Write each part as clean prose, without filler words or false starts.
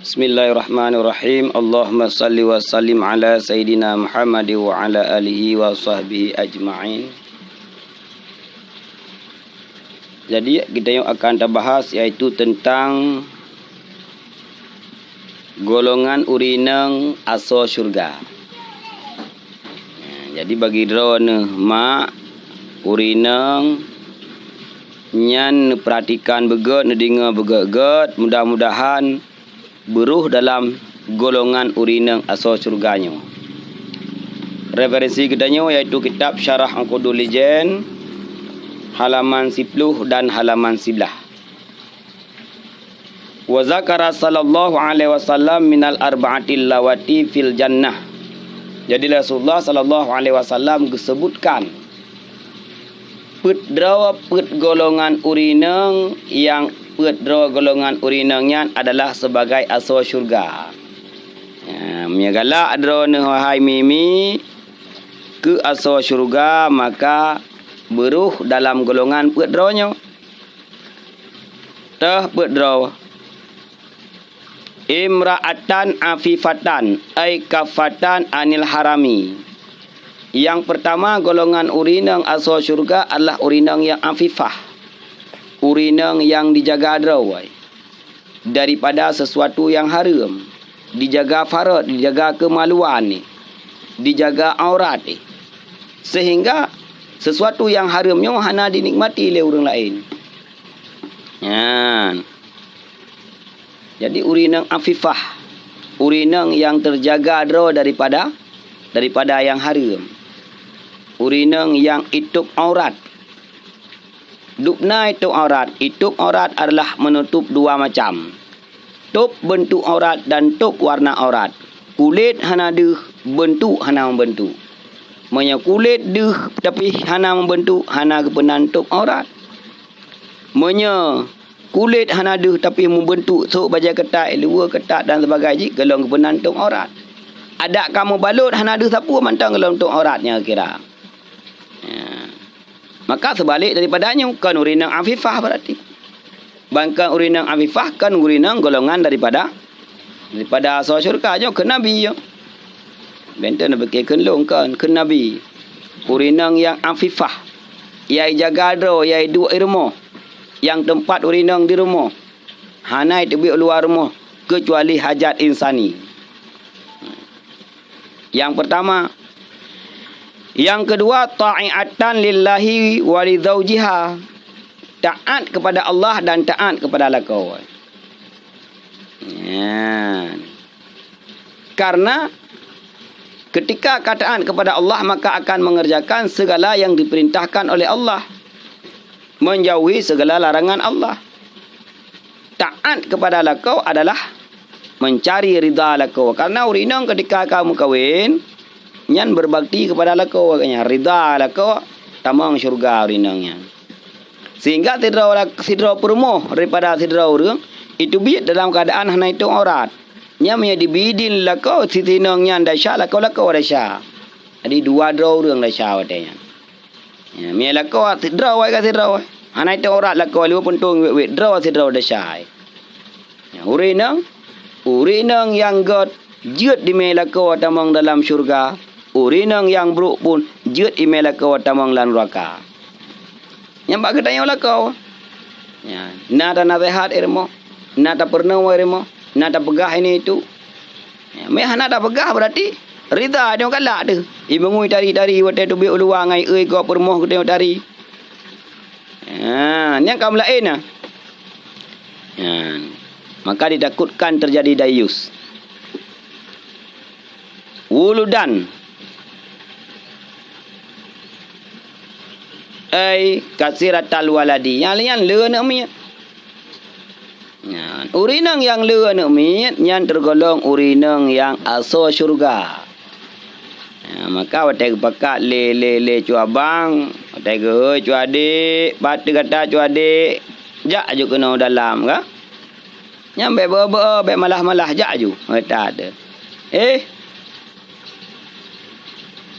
Bismillahirrahmanirrahim. Allahumma salli wa sallim ala Sayyidina Muhammad wa ala alihi wa sahbihi ajma'in. Jadi kita yang akan kita bahas iaitu tentang golongan urineng aso syurga. Jadi bagi drone mak urineng nyan perhatikan beget nedinga beget mudah-mudahan beruh dalam golongan urineng aso syurganya. Referensi kitanya iaitu kitab Syarah Aqdul Lijan halaman 10 dan halaman 11. Wa zakara sallallahu alaihi wasallam minal arba'atil lawati fil jannah. Jadi Rasulullah sallallahu alaihi wasallam disebutkan put golongan urineng yang golongan urinengnya adalah sebagai aso syurga. Menyagalak drone wahai mimi ke aso syurga maka beruh dalam golongan putronyo. Tah putro imra'atan afifatan ay kafatan anil harami. Yang pertama golongan urineng aso syurga adalah urineng yang afifah, urineng yang dijaga drawai daripada sesuatu yang haram, dijaga farad, dijaga kemaluan ni, dijaga aurat ni, sehingga sesuatu yang haramnya hana dinikmati oleh orang lain. Jadi urineng afifah, urineng yang terjaga draw daripada yang haram, urineng yang ituk aurat. Dupna itu aurat. Ituk aurat adalah menutup dua macam. Tup bentuk aurat dan tup warna aurat. Kulit hana deh, bentuk hana membentuk. Manya kulit deh tapi hana membentuk, hana kepenan tup aurat. Manya kulit hana deh tapi membentuk, so baja ketat, luar ketat dan sebagainya, gelong kepenan tup aurat. Ada kamu balut hana deh sapu mantang gelong tup auratnya kira. Maka sebalik daripadanya kan urineng afifah berarti. Bangkan urineng afifah kan urineng golongan daripada aso syurga jo ke nabi jo. Benten beki kenlong kan ke nabi. Urineng yang afifah. Yai jaga dro, yai dua irmo. Yang tempat urineng di rumah. Hanai tebi luar rumah kecuali hajat insani. Yang pertama. Yang kedua, ta'iatan lillahi wa li zawjiha. Taat kepada Allah dan taat kepada lakau. Karena ketika taat kepada Allah maka akan mengerjakan segala yang diperintahkan oleh Allah, menjauhi segala larangan Allah. Taat kepada lakau adalah mencari ridha lakau. Karena urinang ketika kamu kawin nyan berbakti kepada lakau katanya, ridha lakau tamang syurga urinangnya. Sehingga sidra permoh daripada sidra urang itu biat dalam keadaan hana itu aurat. Nya menjadi bidin lakau sitinangnya dasya lakau dasya. Jadi dua dra urang dasya katanya. Ya me lakau sidra wai ka sidra wai. Hana itu aurat lakau lu pentung wet dra sidra dasya. Ya urinang yang god jeut di me lakau tamang dalam syurga. Urinang yang buruk pun jeut di me lakau tamang lan neraka. Nyambak ketanya lakau. Ya, nada nasihat irmo, nada pernah irmo, nada pegah ini itu. Ya, me hana ada pegah berarti ridha dia galak tu. Ibungui dari wate tu bi uluang ai euy ko permoh ku tengok dari. Yang kaum lain maka ditakutkan terjadi dayus. Wuludan ai kasiratal waladi yang le nak mi. Urinang yang le nak mi yang tergolong urinang yang aso syurga. Maka watai pakat le cua bang, watai ge cua adik, pat kata cua adik, jak aju kena dalam ka. Nyambe be malah jak aju. Tak ada.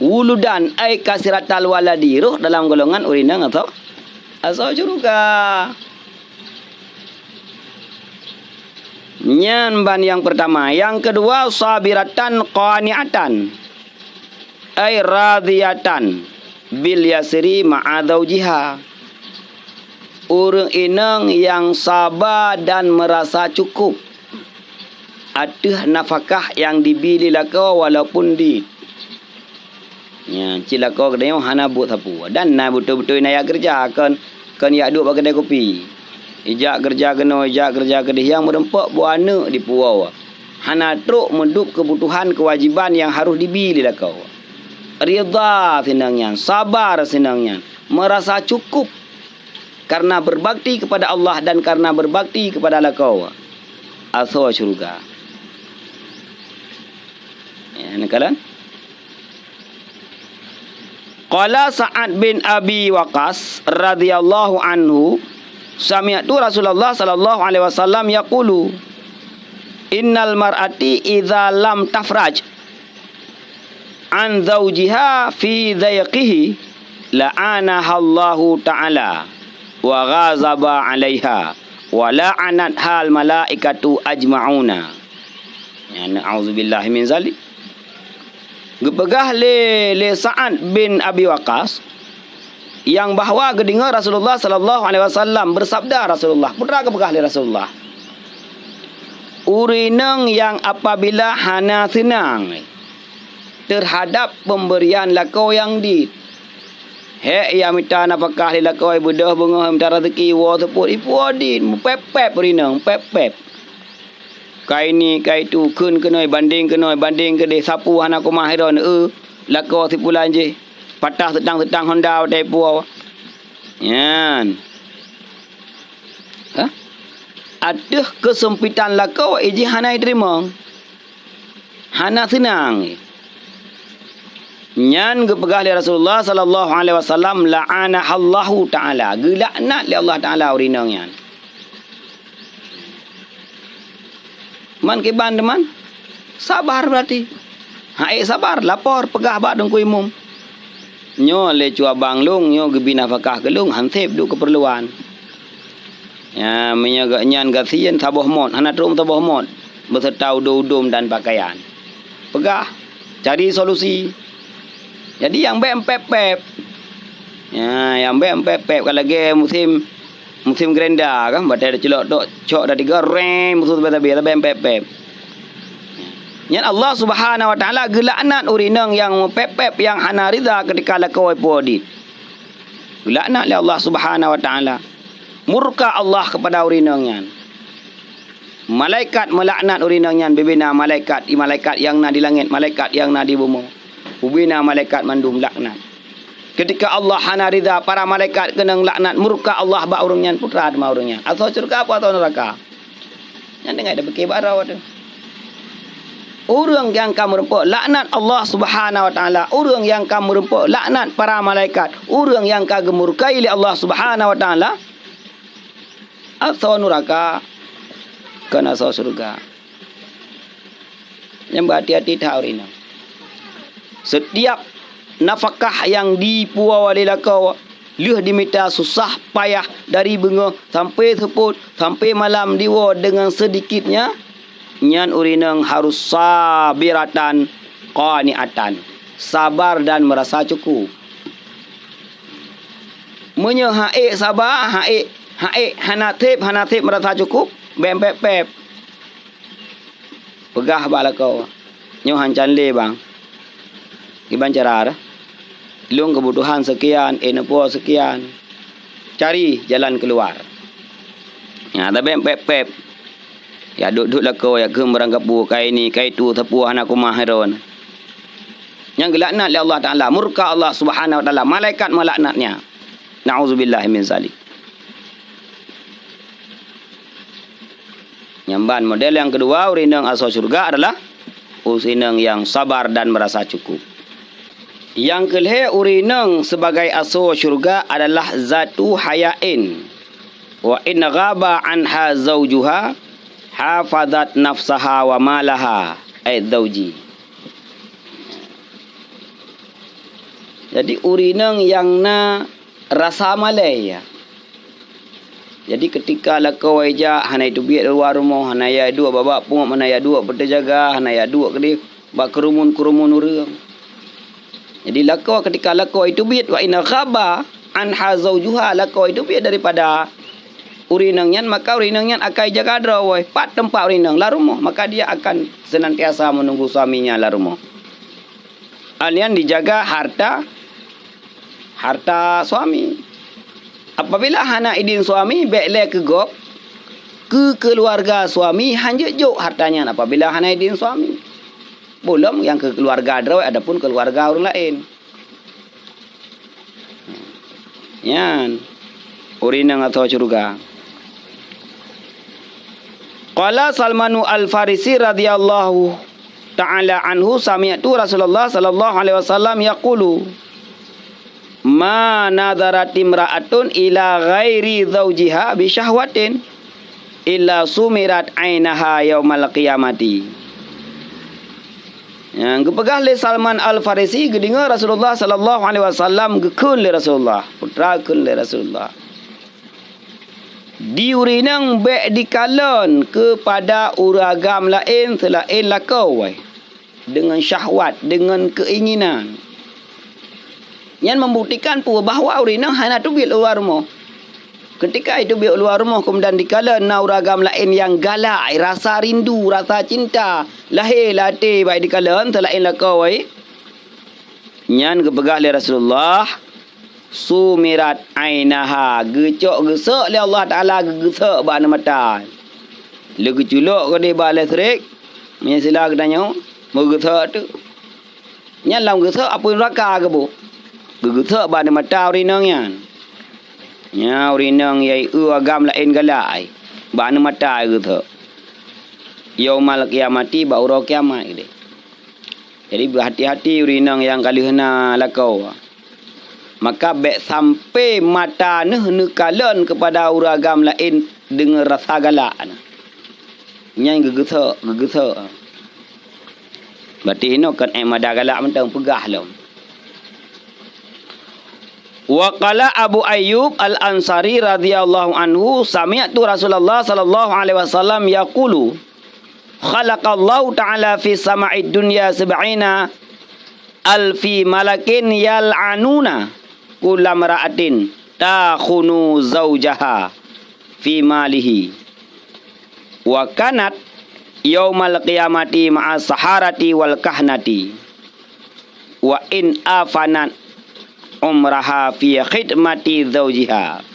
Wuludan ay kasiratal waladi, roh dalam golongan urinang atau aso syurga. Nyan ban yang pertama. Yang kedua, sabiratan qani'atan. Ay radiyatan bil yasri ma'adzaujiha. Urang inang yang sabar dan merasa cukup atas nafkah yang dibili laka walaupun di ya cilaka kedai hana buat sapu dan na betul-betul nak kerja kan ya duduk bagi kedai kopi. Ijak kerja kena ijak kerja kedai yang merempak buat anak di puau. Hana truk mendup kebutuhan kewajiban yang harus dibili laka. Ridha senangnya, sabar senangnya, merasa cukup karena berbakti kepada Allah dan karena berbakti kepada laka. Asal syurga. Ya, nakalan. Qala Sa'ad bin Abi Waqqas radhiyallahu anhu sami'tu Rasulullah sallallahu alaihi wasallam yaqulu innal mar'ati idza lam tafraj an zawjiha fi dhayqihi la'anaha Allahu ta'ala wa ghazaba 'alaiha wa la'anatha al malaikatu ajma'una. Ya na'udzubillahi min zalik. Gepegah le Sa'ad bin Abi Waqqas yang bahawa gedengar Rasulullah sallallahu alaihi wasallam bersabda Rasulullah putra gepegah le Rasulullah urinang yang apabila hana senang terhadap pemberian lakau yang di he ia minta nafkah le lakau bedah bunga minta rezeki wa teput ipu adin pep-pep urinang pep-pep kai ni kai tu kun kenoi banding ke de sapu hana ko mahiron lakau tipulan je patah sedang Honda dai puau yan ha ada kesempitan lakau iji hana terima hana senang nyan gepegah li Rasulullah sallallahu alaihi wasallam la'ana Allahu taala gelaknat li Allah taala urinang yan man ke ban teman sabar berarti haik sabar lapor pegah bak dong kuimum nyo le cua banglung nyo gebi nafkah gelung hantep du keperluan ya menyaga nyan gasian taboh mod hana trum taboh mod beserta udum dan pakaian pegah cari solusi jadi yang pep ya yang pep kalau lagi musim gerenda kan badai celok dok cok dah tiga rem musuh beta-beta pep. Yang Allah Subhanahu wa taala gelaknat urinang yang pep yang hana ridha ketika lakau podit. Gelaknat oleh Allah Subhanahu wa taala. Murka Allah kepada urinangnya. Malaikat melaknat urinangnya bebina malaikat yang na di langit, malaikat yang na di bumi. Bebina malaikat mandum laknat. Ketika Allah hana ridha para malaikat kena laknat murka Allah ba urangnya putra ma urangnya. Atau surga apa atau neraka. Yang dengar ada bekei barau tu. Orang yang kamu rempuk laknat Allah Subhanahu wa taala, orang yang kamu rempuk laknat para malaikat, orang yang kamu murkai oleh Allah Subhanahu wa taala. Atau neraka kena asal surga. Yang berhati-hati tahu ini. Setiap nafkah yang dipuau oleh lakau leh diminta susah payah dari benga sampai seput sampai malam diwa dengan sedikitnya nyan urinang harus sabiratan qani'atan sabar dan merasa cukup menye haik sabar haik hanatip merasa cukup pep pegah balakau nyo hancan le bang iban cara lung kebutuhan sekian, enepo sekian. Cari jalan keluar. Ya, tapi pep. Ya duduk lakau ya gembarang kapu kai ni kai tu tepu anak kumahiron. Yang gelaknat oleh Allah Taala, murka Allah Subhanahu wa taala, malaikat melaknatnya. Nauzubillahi min zalik. Nyamban model yang kedua urinang asal surga adalah urinang yang sabar dan merasa cukup. Yang kelih urinang sebagai asal syurga adalah zatu hayain. Wa in ghaba anha zawjuha hafazat nafsaha wa malaha ay zawji. Jadi urinang yang na rasa malaya. Jadi ketika lakau aja hanai tu biat luar rumah, hanai dua babak pun hanai dua berjaga, hanai dua kedi bak kerumun urang. Jadi lakau ketika lakau itu biat wa inna khaba an hazaujuha, lakau itu biat daripada urinangnya, maka urinangnya akan jaga drawai pat tempat urinang la rumah, maka dia akan senantiasa menunggu suaminya la rumah. Alian dijaga harta suami. Apabila hana idin suami bekle ke gop ke keluarga suami hanya jok hartanya apabila hana idin suami. Belum yang ke keluarga drawai adapun keluarga orang lain. Yan urinang atau curga. Qala Salmanu Al-Farisi radhiyallahu ta'ala anhu sami'tu Rasulullah sallallahu alaihi wasallam yaqulu ma nadarat imra'atun ila ghairi zawjiha bi syahwatin illa sumirat ainaha yaumal qiyamati. Yang gepegah le Salman Al-Farisi gedinga Rasulullah sallallahu alaihi wasallam gekun le Rasulullah putra kun le Rasulullah diurinang bek dikalon kepada uragam lain selain lakau dengan syahwat, dengan keinginan. Yang membuktikan pula bahawa urinang hanya tu biar luar rumah. Ketika itu biar luar rumah kemudian dikalon na uragam lain yang galak, rasa rindu, rasa cinta, lahir latih baik dikalon selain lakau Nyan kepegah le Rasulullah sumirat ainaha gecok gesek le Allah Taala gesek ba mata le geculok ko de ba le serik menyesila katanya mau gesek tu nya lam gesek apa neraka ke bu gesek ba mata urinang nya urinang yai agam lain galai ba mata gesek yaumal qiyamati ba ura kiamat gede. Jadi berhati-hati urinang yang kali hena lakau. Maka bek sampai mata ne kalon kepada uragam lain dengan rasa galak. Nyai gegesek. Berarti ini kan mada galak mentang pegah lom. Wa qala Abu Ayyub Al-Ansari radhiyallahu anhu sami'tu Rasulullah sallallahu alaihi wasallam yaqulu khalaqallahu ta'ala fi sama'id dunya sab'ina alfi malakin yal'anuna kullam ra'atin takhunu zawjaha fi malihi wa kanat yaumal qiyamati ma'a saharati wal kahnati wa in afanat umraha fi khidmati zawjiha.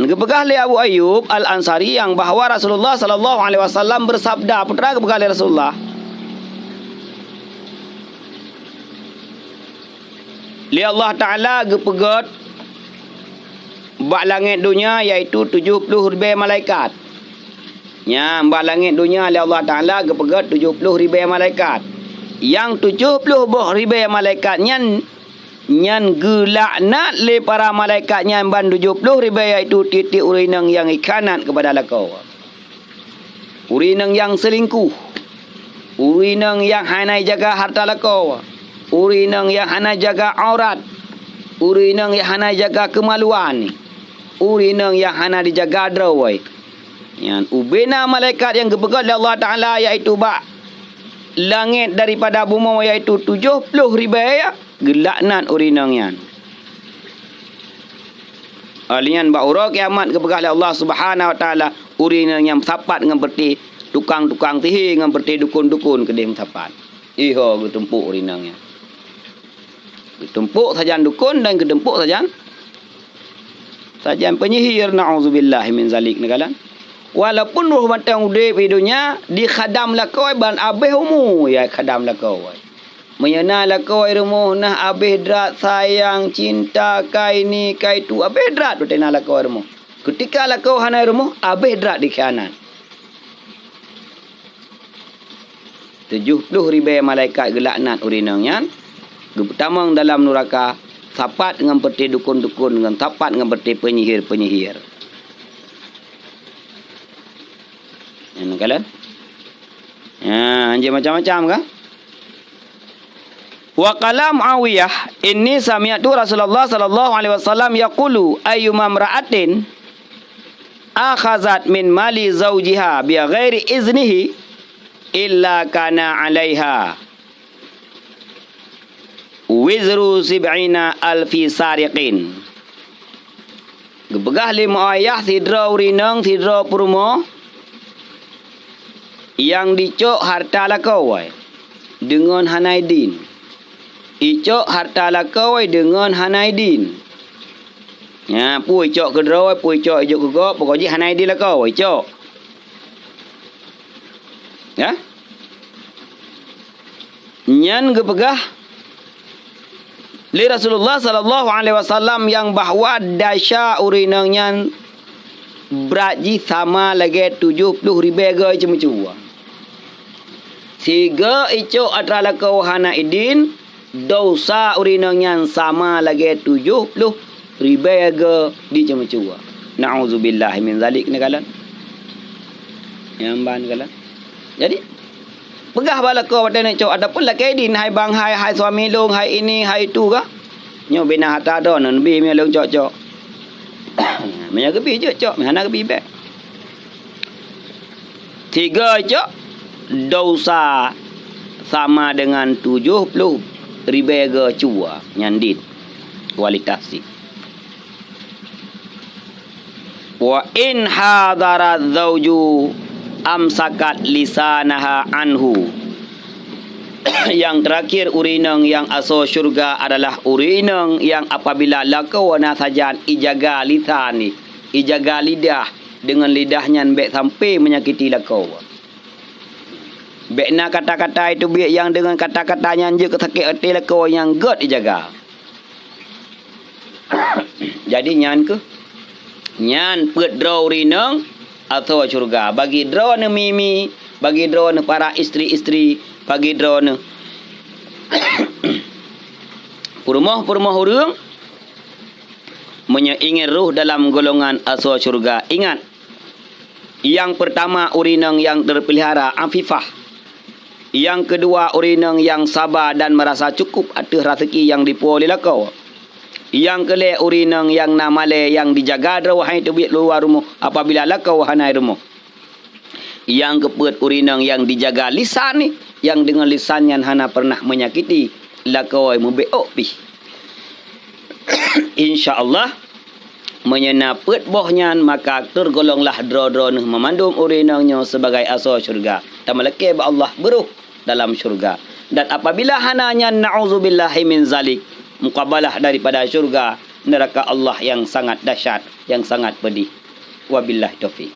Kepegah le Abu Ayyub Al-Ansari yang bahawa Rasulullah sallallahu alaihi wasallam bersabda, putra kepegah le Rasulullah, li Allah Ta'ala gepegat bak langit dunia iaitu 70 ribu malaikat. Ya, bak langit dunia li Allah Ta'ala gepegat 70 ribu malaikat. Yang 70 ribu malaikat nyan gelaknat le para malaikat nyan ban 70 ribu iaitu titik urinang yang ikanat kepada lakau. Urinang yang selingkuh. Urinang yang hanai jaga harta lakau. Urinang yang hana jaga aurat. Urinang yang hana jaga kemaluan. Urinang yang hana dijaga drawai. Yang ubena malaikat yang gepegat oleh Allah Ta'ala iaitu bak langit daripada bumi iaitu 70 ribu gelaknat urinang yang. Alian bak ura kiamat gepegat oleh Allah Subhanahu Wa Ta'ala urinang yang sapat dengan berti tukang-tukang tihir dengan berti dukun-dukun kedai sapat. Iho getempuk urinangnya. Ketempuk sajan dukun dan ketempuk sajan penyihir, na'udzubillah min zalik negalan. Walaupun roh matang udip hidupnya di khadam lakau ban abih umu ya khadam lakau. Menyena lakau rumah nah abih drat sayang cinta kai ni kai tu abih drat tu tenah lakau rumah. Ketika lakau hanai rumah abih drat dikhianat. 70 ribu malaikat gelaknat urinangnya. Pertama dalam neraka sapat dengan berti dukun-dukun dengan sapat dengan berti penyihir-penyihir. Ini kalian? Ya, anjir macam-macam kah? Wa qala Muawiyah, inni sami'tu Rasulullah sallallahu alaihi wasallam yaqulu ayyuma imra'atin akhazat min mali zawjiha bi ghairi iznihi illa kana 'alaiha wizru sib'ina alfi sariqin. Gebegah li Muawiyah tidra urinang tidra purmo yang dicok harta lakawai dengan hanaidin. Icok harta lakawai dengan hanaidin. Ya, pui cok ke drawai, pui cok ijok ke go, pokoknya hanaidin lakawai cok. Ya? Nyan gebegah li Rasulullah sallallahu alaihi wasallam yang bahwa dasya urinang nyan beraji sama lagi 70 ribu ga cuma-cuma. Tiga icok adalah kau hana idin dosa urinang nyan sama lagi 70 ribu ga di cuma-cuma. Na'udzubillah min zalik negalan. Yang ban galan. Jadi pegah bala kau pada nak cok ada pun laki idin hai bang hai suami long hai ini hai itu ka. Nyo bina hata don nabi mi long cok. Menya kebi je cok, hana kebi be. Tiga cok dosa sama dengan 70 ribu ga cua nyandit kualitas si. Wa in hadara zawju amsakat lisanaha anhu. Yang terakhir urinang yang asal syurga adalah urinang yang apabila lakawana sajan ijaga lisani, ijaga lidah dengan lidahnya bek sampai menyakiti lakau. Bekna kata-kata itu biak yang dengan kata-katanya je kesakit hati lakau yang god dijaga. Jadi nyan ke? Nyan pet draw urinang atau syurga. Bagi draw ne mimi, bagi draw ne para isteri-isteri, bagi draw ne purmoh hurung menyeingin ruh dalam golongan asal syurga. Ingat, yang pertama urinang yang terpelihara afifah. Yang kedua urinang yang sabar dan merasa cukup atas rezeki yang dipuai oleh kau. Yang kelima urinang yang namale yang dijaga wahai tu biak luar rumah apabila lakau hanai rumah. Yang keempat urinang yang dijaga lisan ni, yang dengan lisan yang hana pernah menyakiti lakau membeok pi. Insya-Allah menyenapet bohnya maka tergolonglah dro-dro memandum urinangnya sebagai asal syurga. Tamalake ba Allah beruh dalam syurga. Dan apabila hananya na'udzubillahi min zalik, muqabalah daripada syurga, neraka Allah yang sangat dahsyat, yang sangat pedih. Wabillahi taufiq.